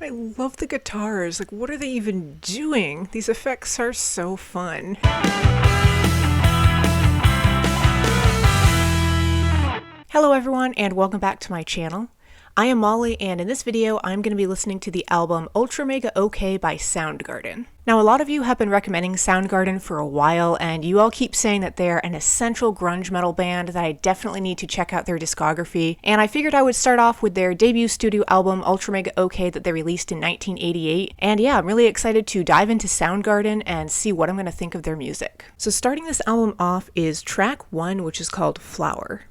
I love the guitars. Like, what are they even doing? These effects are so fun. Hello everyone, and welcome back to my channel. I am Molly, and in this video I'm going to be listening to the album Ultramega OK by Soundgarden. Now, a lot of you have been recommending Soundgarden for a while, and you all keep saying that they're an essential grunge metal band that I definitely need to check out their discography, and I figured I would start off with their debut studio album Ultramega OK that they released in 1988, and yeah, I'm really excited to dive into Soundgarden and see what I'm going to think of their music. So starting this album off is track 1, which is called Flower.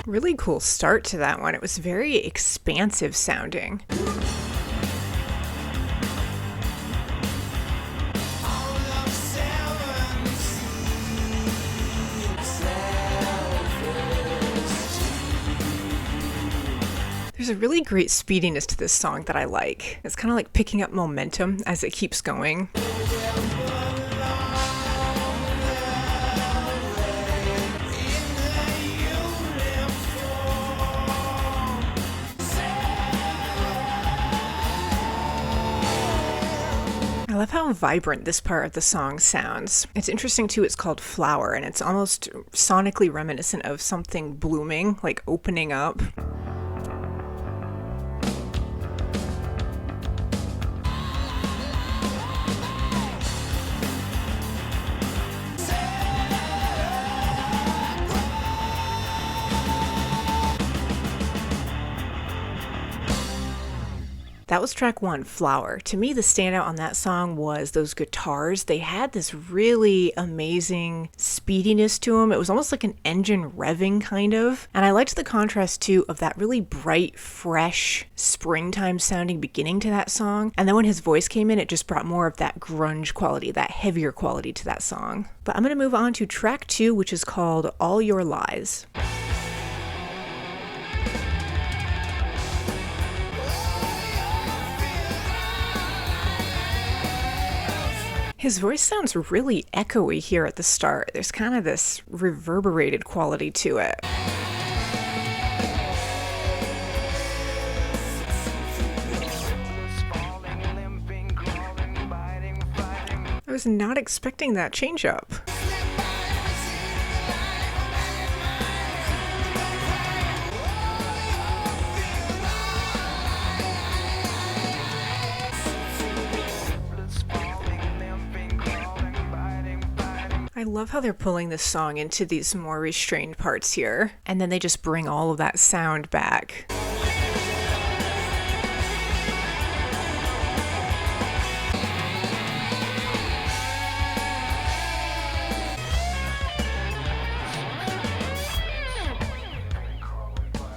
Really cool start to that one. It was very expansive sounding. There's a really great speediness to this song that I like. It's kind of like picking up momentum as it keeps going. I love how vibrant this part of the song sounds. It's interesting too, it's called Flower, and it's almost sonically reminiscent of something blooming, like opening up. That was track 1, Flower. To me, the standout on that song was those guitars. They had this really amazing speediness to them. It was almost like an engine revving kind of. And I liked the contrast too of that really bright, fresh, springtime sounding beginning to that song. And then when his voice came in, it just brought more of that grunge quality, that heavier quality to that song. But I'm going to move on to track 2, which is called All Your Lies. His voice sounds really echoey here at the start. There's kind of this reverberated quality to it. I was not expecting that change up. I love how they're pulling this song into these more restrained parts here, and then they just bring all of that sound back.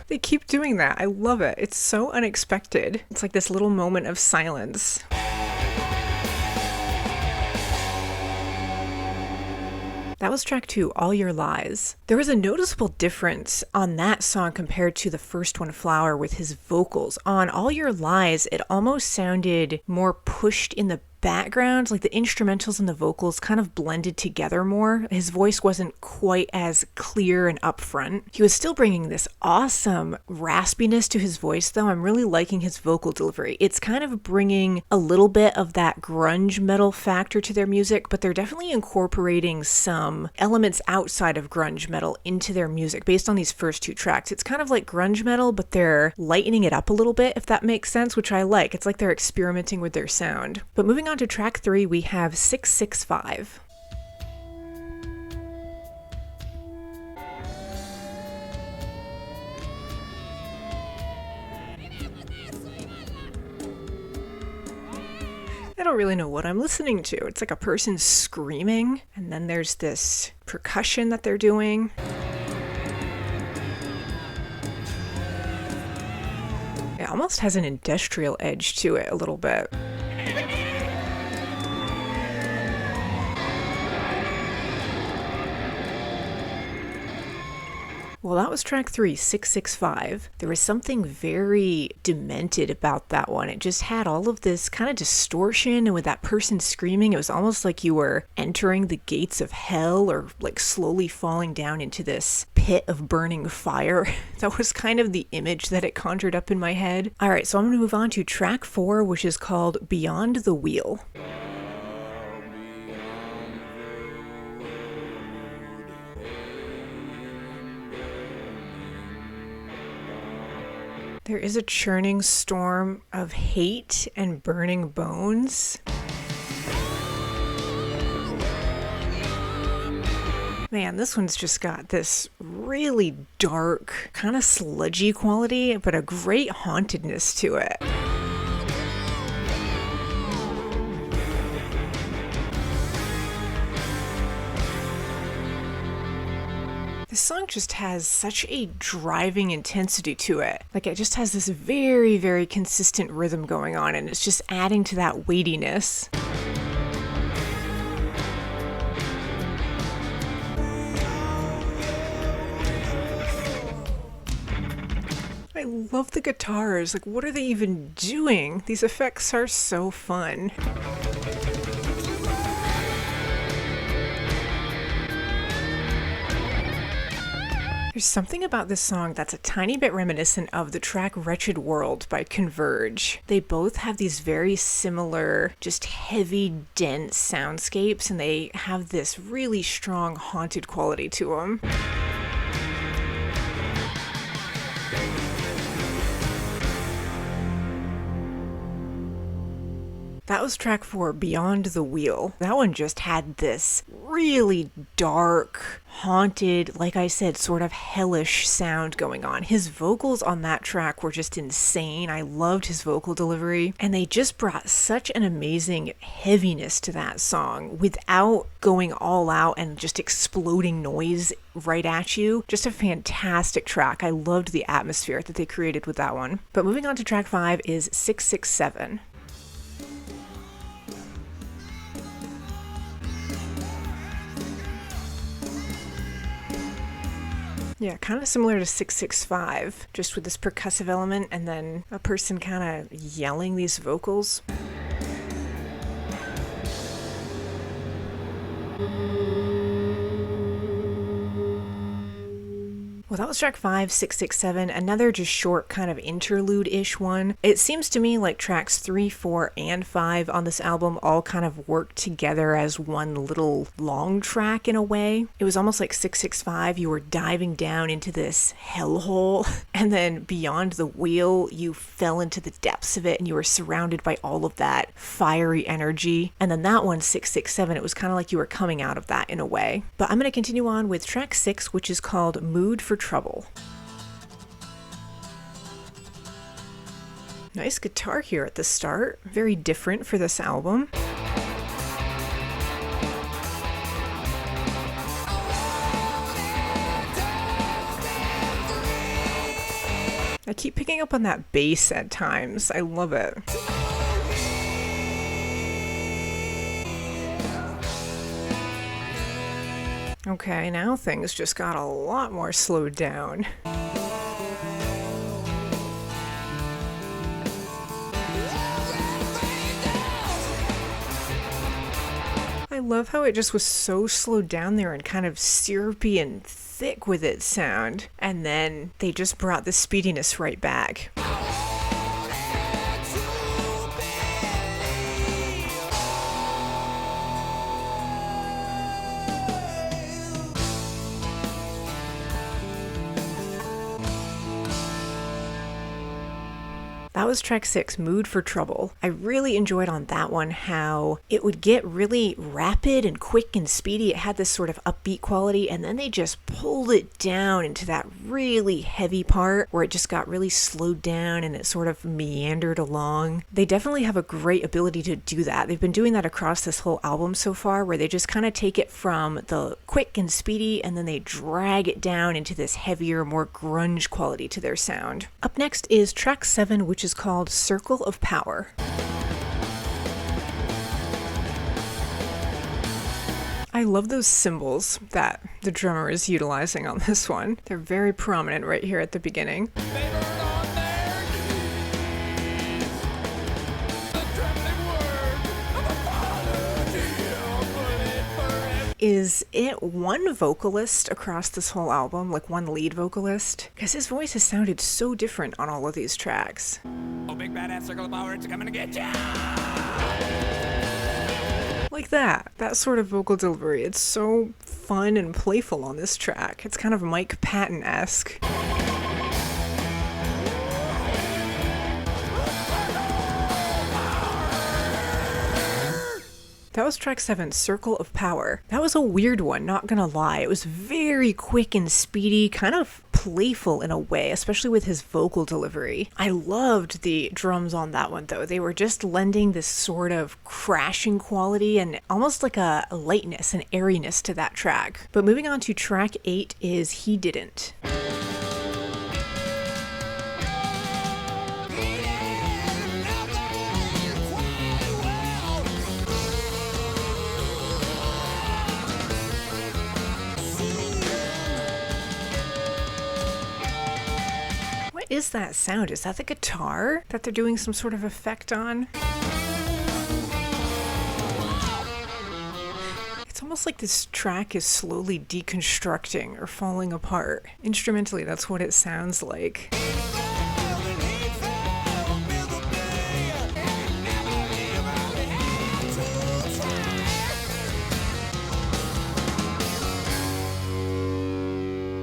They keep doing that. I love it. It's so unexpected. It's like this little moment of silence. That was track 2, All Your Lies. There was a noticeable difference on that song compared to the first one, Flower, with his vocals. On All Your Lies, it almost sounded more pushed in the background, like the instrumentals and the vocals kind of blended together more. His voice wasn't quite as clear and upfront. He was still bringing this awesome raspiness to his voice though. I'm really liking his vocal delivery. It's kind of bringing a little bit of that grunge metal factor to their music, but they're definitely incorporating some elements outside of grunge metal into their music based on these first 2 tracks. It's kind of like grunge metal, but they're lightening it up a little bit, if that makes sense, which I like. It's like they're experimenting with their sound. But moving on to track 3, we have 665. I don't really know what I'm listening to. It's like a person screaming, and then there's this percussion that they're doing. It almost has an industrial edge to it a little bit. Well, that was track 3, 665. There was something very demented about that one. It just had all of this kind of distortion, and with that person screaming, it was almost like you were entering the gates of hell or like slowly falling down into this pit of burning fire. That was kind of the image that it conjured up in my head. All right, so I'm going to move on to track 4, which is called Beyond the Wheel. There is a churning storm of hate and burning bones. Man, this one's just got this really dark, kind of sludgy quality, but a great hauntedness to it. This song just has such a driving intensity to it. Like, it just has this very, very consistent rhythm going on, and it's just adding to that weightiness. I love the guitars. Like, what are they even doing? These effects are so fun. There's something about this song that's a tiny bit reminiscent of the track Wretched World by Converge. They both have these very similar, just heavy, dense soundscapes, and they have this really strong, haunted quality to them. That was track 4, Beyond the Wheel. That one just had this really dark, haunted, like I said, sort of hellish sound going on. His vocals on that track were just insane. I loved his vocal delivery, and they just brought such an amazing heaviness to that song without going all out and just exploding noise right at you. Just a fantastic track. I loved the atmosphere that they created with that one. But moving on to track 5 is 667. Yeah, kind of similar to 665, just with this percussive element and then a person kind of yelling these vocals. Well, that was track 5, 667, another just short kind of interlude-ish one. It seems to me like tracks 3, 4, and 5 on this album all kind of work together as one little long track in a way. It was almost like 665, you were diving down into this hellhole, and then Beyond the Wheel, you fell into the depths of it and you were surrounded by all of that fiery energy. And then that one, 667, it was kind of like you were coming out of that in a way. But I'm going to continue on with track 6, which is called Mood for Trouble. Nice guitar here at the start, very different for this album. I keep picking up on that bass at times. I love it. Okay, now things just got a lot more slowed down. I love how it just was so slowed down there and kind of syrupy and thick with its sound. And then they just brought the speediness right back. That was track 6, Mood for Trouble. I really enjoyed on that one how it would get really rapid and quick and speedy. It had this sort of upbeat quality, and then they just pulled it down into that really heavy part where it just got really slowed down and it sort of meandered along. They definitely have a great ability to do that. They've been doing that across this whole album so far, where they just kind of take it from the quick and speedy and then they drag it down into this heavier, more grunge quality to their sound. Up next is track 7, which is called Circle of Power. I love those cymbals that the drummer is utilizing on this one. They're very prominent right here at the beginning. Is it one vocalist across this whole album, like one lead vocalist? Because his voice has sounded so different on all of these tracks. Oh, big badass circle of power, it's coming to get ya! Like that sort of vocal delivery. It's so fun and playful on this track. It's kind of Mike Patton-esque. That was track 7, Circle of Power. That was a weird one, not gonna lie. It was very quick and speedy, kind of playful in a way, especially with his vocal delivery. I loved the drums on that one though. They were just lending this sort of crashing quality and almost like a lightness and airiness to that track. But moving on to track 8 is He Didn't. What is that sound? Is that the guitar that they're doing some sort of effect on? It's almost like this track is slowly deconstructing or falling apart. Instrumentally, that's what it sounds like.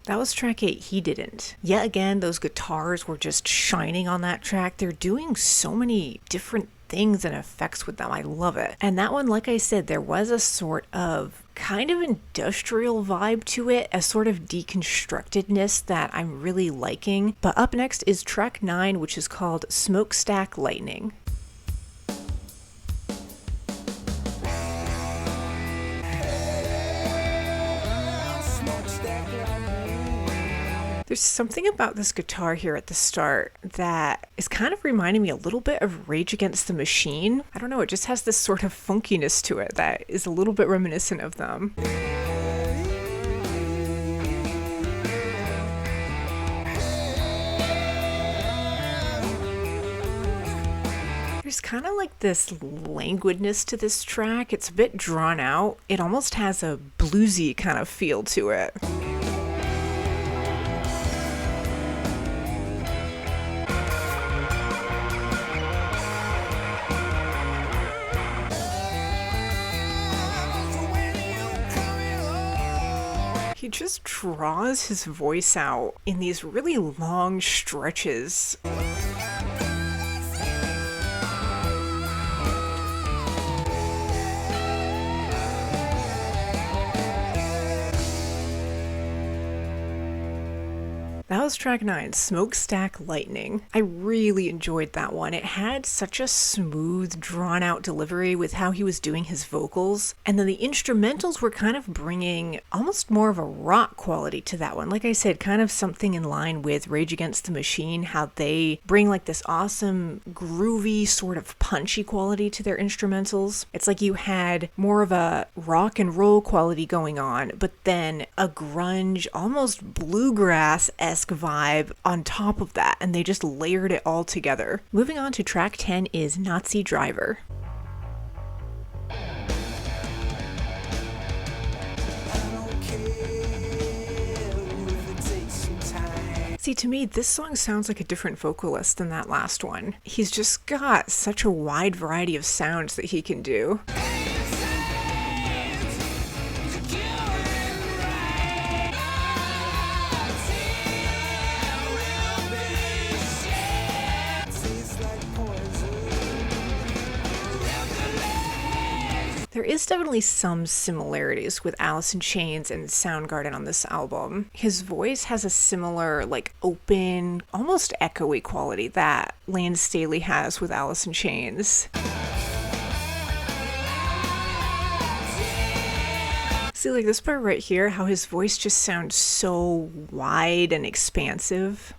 That was track 8, He Didn't. Yet again, those guitars were just shining on that track. They're doing so many different things and effects with them. I love it. And that one, like I said, there was a sort of kind of industrial vibe to it, a sort of deconstructedness that I'm really liking. But up next is track 9, which is called Smokestack Lightning. There's something about this guitar here at the start that is kind of reminding me a little bit of Rage Against the Machine. I don't know, it just has this sort of funkiness to it that is a little bit reminiscent of them. There's kind of like this languidness to this track. It's a bit drawn out. It almost has a bluesy kind of feel to it. He just draws his voice out in these really long stretches. That was track 9, Smokestack Lightning. I really enjoyed that one. It had such a smooth, drawn-out delivery with how he was doing his vocals. And then the instrumentals were kind of bringing almost more of a rock quality to that one. Like I said, kind of something in line with Rage Against the Machine, how they bring like this awesome, groovy, sort of punchy quality to their instrumentals. It's like you had more of a rock and roll quality going on, but then a grunge, almost bluegrass-esque vibe on top of that, and they just layered it all together. Moving on to track 10 is Nazi Driver. See, to me, this song sounds like a different vocalist than that last one. He's just got such a wide variety of sounds that he can do. There is definitely some similarities with Alice in Chains and Soundgarden on this album. His voice has a similar, like, open, almost echoey quality that Lane Staley has with Alice in Chains. See, like this part right here, how his voice just sounds so wide and expansive.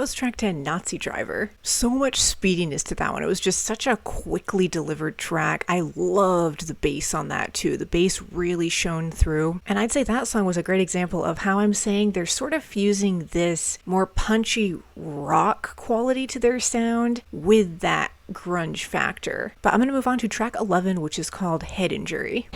was track 10, Nazi Driver. So much speediness to that one. It was just such a quickly delivered track. I loved the bass on that too. The bass really shone through. And I'd say that song was a great example of how I'm saying they're sort of fusing this more punchy rock quality to their sound with that grunge factor. But I'm going to move on to track 11, which is called Head Injury.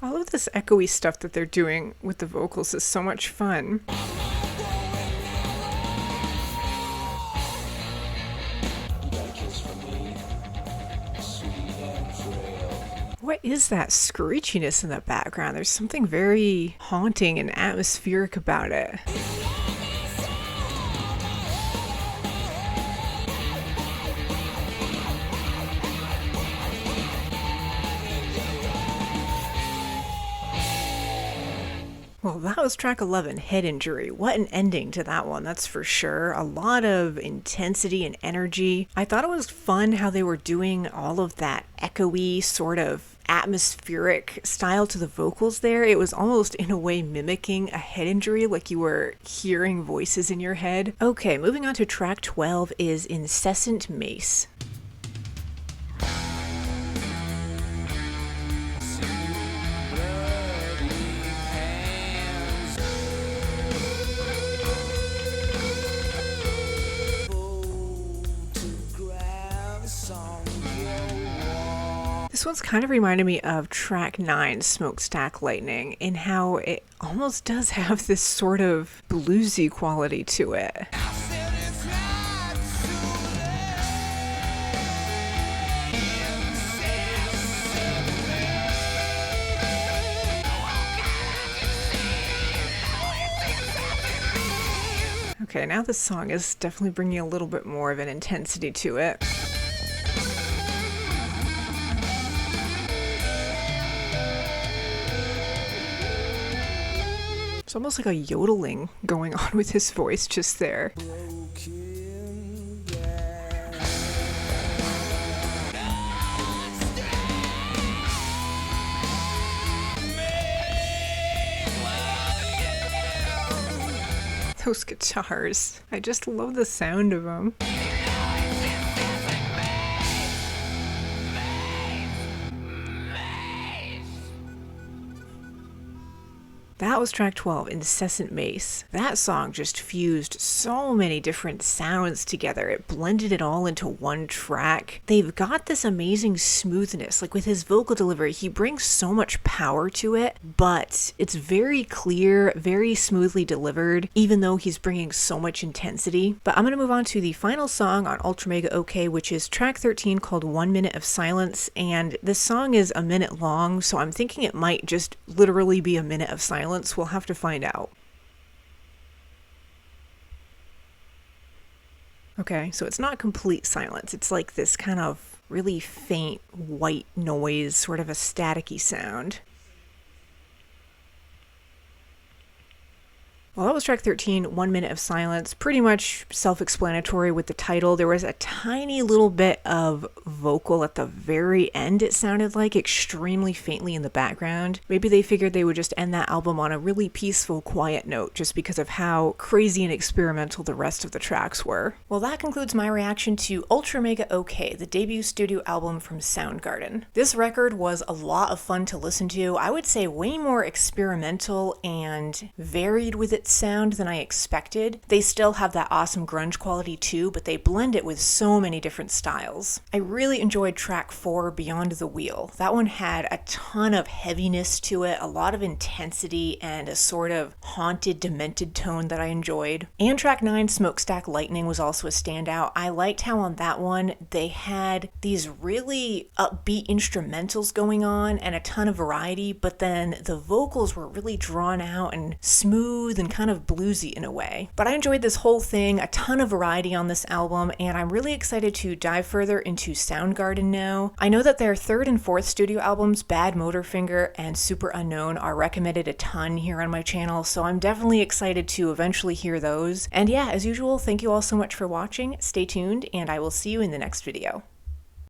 All of this echoey stuff that they're doing with the vocals is so much fun. What is that screechiness in the background? There's something very haunting and atmospheric about it. Well, that was track 11, Head Injury. What an ending to that one, that's for sure. A lot of intensity and energy. I thought it was fun how they were doing all of that echoey sort of atmospheric style to the vocals there. It was almost in a way mimicking a head injury, like you were hearing voices in your head. Okay, moving on to track 12 is Incessant Mace. This one's kind of reminded me of track 9, Smokestack Lightning, in how it almost does have this sort of bluesy quality to it. Okay, now this song is definitely bringing a little bit more of an intensity to it. It's almost like a yodeling going on with his voice just there. Those guitars. I just love the sound of them. That was track 12, Incessant Mace. That song just fused so many different sounds together. It blended it all into one track. They've got this amazing smoothness. Like with his vocal delivery, he brings so much power to it, but it's very clear, very smoothly delivered, even though he's bringing so much intensity. But I'm going to move on to the final song on Ultramega OK, which is track 13 called 1 Minute of Silence. And this song is a minute long, so I'm thinking it might just literally be a minute of silence. We'll have to find out. Okay, so it's not complete silence. It's like this kind of really faint white noise, sort of a staticky sound. Well, that was track 13, 1 Minute of Silence. Pretty much self-explanatory with the title. There was a tiny little bit of vocal at the very end, it sounded like, extremely faintly in the background. Maybe they figured they would just end that album on a really peaceful, quiet note just because of how crazy and experimental the rest of the tracks were. Well, that concludes my reaction to Ultramega OK, the debut studio album from Soundgarden. This record was a lot of fun to listen to. I would say way more experimental and varied with its sound than I expected. They still have that awesome grunge quality too, but they blend it with so many different styles. I really enjoyed track 4, Beyond the Wheel. That one had a ton of heaviness to it, a lot of intensity, and a sort of haunted, demented tone that I enjoyed. And track 9, Smokestack Lightning, was also a standout. I liked how on that one they had these really upbeat instrumentals going on and a ton of variety, but then the vocals were really drawn out and smooth and kind of bluesy in a way. But I enjoyed this whole thing, a ton of variety on this album, and I'm really excited to dive further into Soundgarden now. I know that their third and fourth studio albums, Bad Motorfinger and Super Unknown, are recommended a ton here on my channel, so I'm definitely excited to eventually hear those. And yeah, as usual, thank you all so much for watching, stay tuned, and I will see you in the next video.